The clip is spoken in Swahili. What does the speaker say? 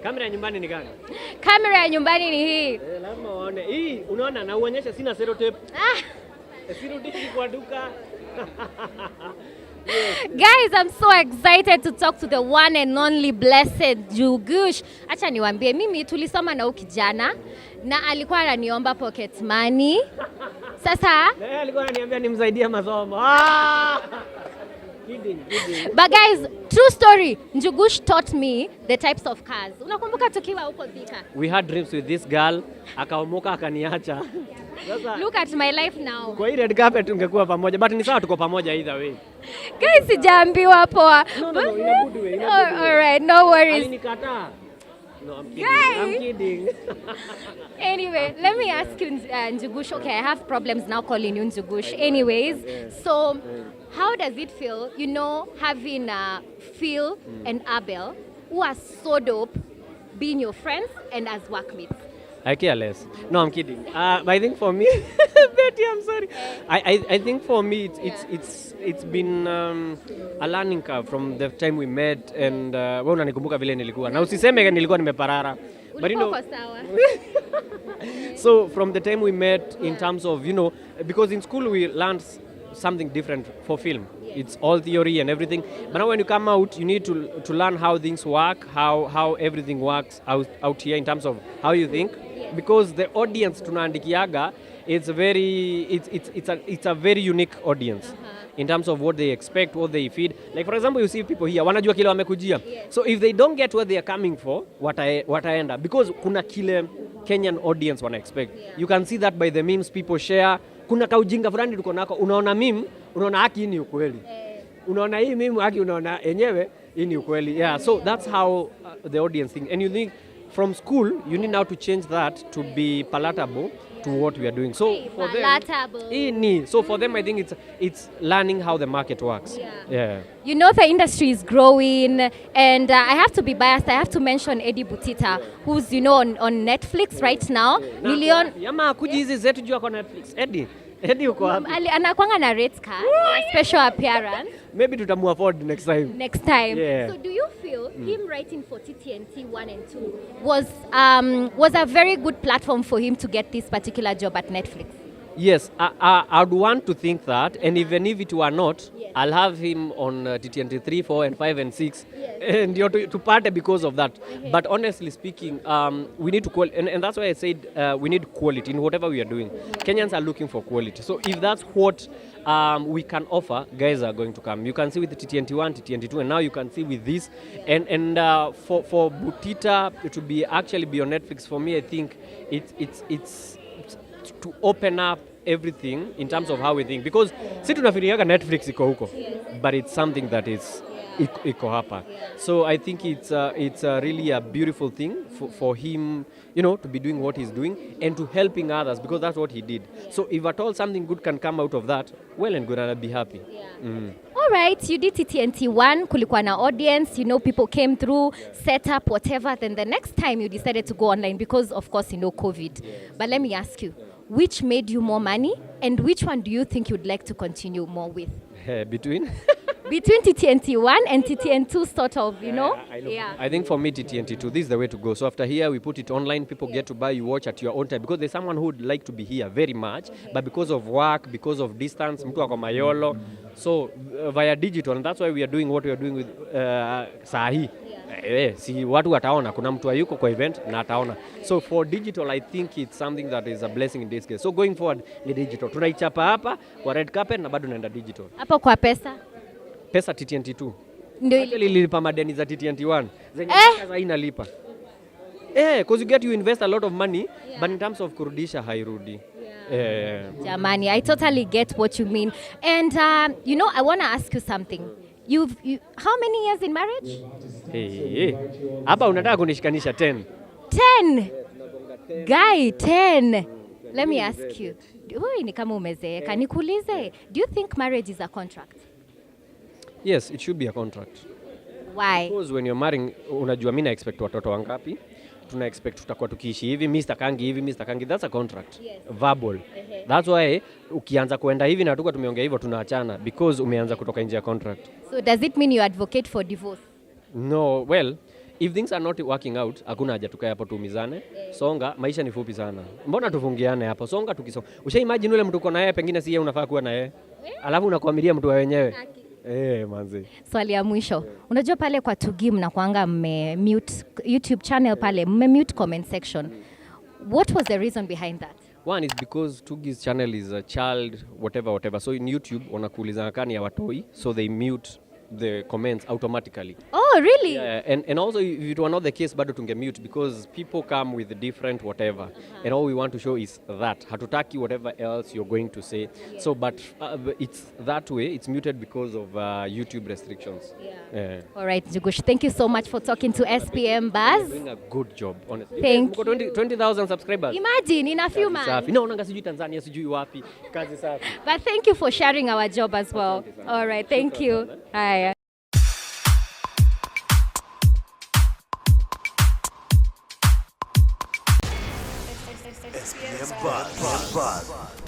Kamera ya nyumbani ni gani? Kamera ya nyumbani ni hii. Lazima uone. Hii unaona na uonyesha sina sellotape. Sirudi kwa duka. Yes. Guys, I'm so excited to talk to the one and only blessed Njugush. Acha niwaambie mimi tulisoma na ukijana na alikuwa ananiomba pocket money. Sasa alikuwa ananiambia nimsaidie masomo. Kidding. But guys, true story. Njugush taught me the types of cars. Unakumbuka tukiwa huko Thika? We had dreams with this girl, akaomoka akaniacha. Look at my life now. Kwa hii red carpet tungekuwa pamoja, but ni sawa tuko pamoja either way. Guys, sijaambiwa poa. No, in a good way. All right, no worries. Alinikataa. No, I'm kidding. Guys. I'm kidding. Anyway, let me ask you, Njugush. Okay, I have problems now calling you Njugush. Anyways, so how does it feel, having Phil and Abel, who are so dope, being your friends and as workmates? I care less. No, I'm kidding. But I think for me, Betty, I'm sorry. I think for me, it's been a learning curve from the time we met, and wewe unanikumbuka vile nilikuwa. Na usiseme nilikuwa nimeparara. But so from the time we met, in terms of, because in school we learned something different for film. It's all theory and everything. But now when you come out, you need to learn how things work, how everything works out here in terms of how you think. Because the audience tunaandikiaga, it's a very unique audience in terms of what they expect, what they feed. Like for example, you see people here wanajua kile wamekujia. So if they don't get what they are coming for, wataenda, because kuna kile Kenyan audience wana expect. You can see that by the memes people share. Kuna kaujinga fulani tuko nako, unaona meme, unaona haki ni ukweli. Unaona hii meme haki, unaona enyewe hii ni ukweli. Yeah, so that's how the audience think. And you think from school, you need now to change that to be palatable to what we are doing. So for them, for them, I think it's learning how the market works. Yeah. The industry is growing, and I have to be biased. I have to mention Eddie Butita, who's on Netflix right now. Yama kuji hizi zetu jua kwa Netflix. Eddie uko wapi? Anakuanga na red card, special appearance. Maybe tutamu afford next time. Yeah. So do you feel him writing for TTNT 1 and 2 was a very good platform for him to get this particular job at Netflix? Yes, I'd want to think that, and even if it were not, I'll have him on TTNT 3, 4, and 5, and 6, and to part because of that. But honestly speaking, we need to and that's why I said we need quality in whatever we are doing. Kenyans are looking for quality. So if that's what we can offer, guys are going to come. You can see with the TTNT 1, TTNT 2, and now you can see with this. And for Butita to be on Netflix, for me, I think it's to open up everything in terms of how we think, because si tunafikiriaga Netflix iko huko, but it's something that is iko hapa. So I think it's really a beautiful thing for him, to be doing what he's doing and to helping others, because that's what he did. So if at all something good can come out of that, well and good, and I'll be happy. All right, you did TTNT 1, kulikuwa na audience, people came through, set up, whatever. Then the next time you decided to go online because, of course, COVID. But let me ask you, which made you more money, and which one do you think you'd like to continue more with? Between TTNT 1 and TTNT 2, sort of, I think for me, TTNT 2, this is the way to go. So after here, we put it online. People get to buy, you watch at your own time. Because there's someone who would like to be here very much, but because of work, because of distance, mtu ako Mayolo. So via digital, and that's why we are doing what we are doing with Sahi. Si watu wataona, kuna mtu ayuko kwa event na ataona. So for digital, I think it's something that is a blessing in this case. So going forward ni digital. Tunaichapa hapa kwa red carpet na bado naenda digital. Hapo kwa pesa TTNT 2. Ndio ililipa madeni za TTNT 1. Zenye sasa inalipa. Because you invest a lot of money, but in terms of kurudisha hairudi. Jamani, I totally get what you mean. And I want to ask you something. You how many years in marriage? Hapa unataka kunishikanisha 10. 10. Guy, 10. Let me ask you. Wewe ni kama umezeeka. Nikuulize, do you think marriage is a contract? Yes, it should be a contract. Why? Because when you're marrying, unajua mimi na expect watoto wangapi? Tuna expect tutakuwa tukiishi hivi, Mr. Kangi hivi, Mr. Kangi. That's a contract. Verbal. That's why ukianza kuenda hivi na tuko tumeongea hivyo tunaachana, because umeanza kutoka nje ya contract. So does it mean you advocate for divorce? No, well, if things are not working out, hakuna haja tukae hapo tuumizane. Songa, maisha ni fupi sana. Mbona tufungiane hapo? Songa tukisonga. Imagine ule mtu uko na yeye pengine si yeye unafaa kuwa na yeye. Alafu unakuamilia mtu wa wenyewe. Manzi. Swali ya mwisho. Unajua pale kwa Tugi mnakuanga mute YouTube channel pale, mute comment section. What was the reason behind that? One is because Tugi's channel is a child whatever. So in YouTube wanakuuliza kani ya watoi, so they mute the comments automatically. Oh, really? Yeah, and also if it were not the case, bado tunge-mute because people come with different whatever. And all we want to show is that. Hatutaki whatever else you're going to say. Yeah. So, but it's that way, it's muted because of YouTube restrictions. Yeah. All right, Njugush, thank you so much for talking to SPM Buzz. You're doing a good job, honestly. Thank you. 20,000 subscribers. Imagine, in a few months. Inaonanga sijui Tanzania, sijui wapi. Kazi safi. But thank you for sharing our job as well. All right, thank you. Hi. SPM Buzz.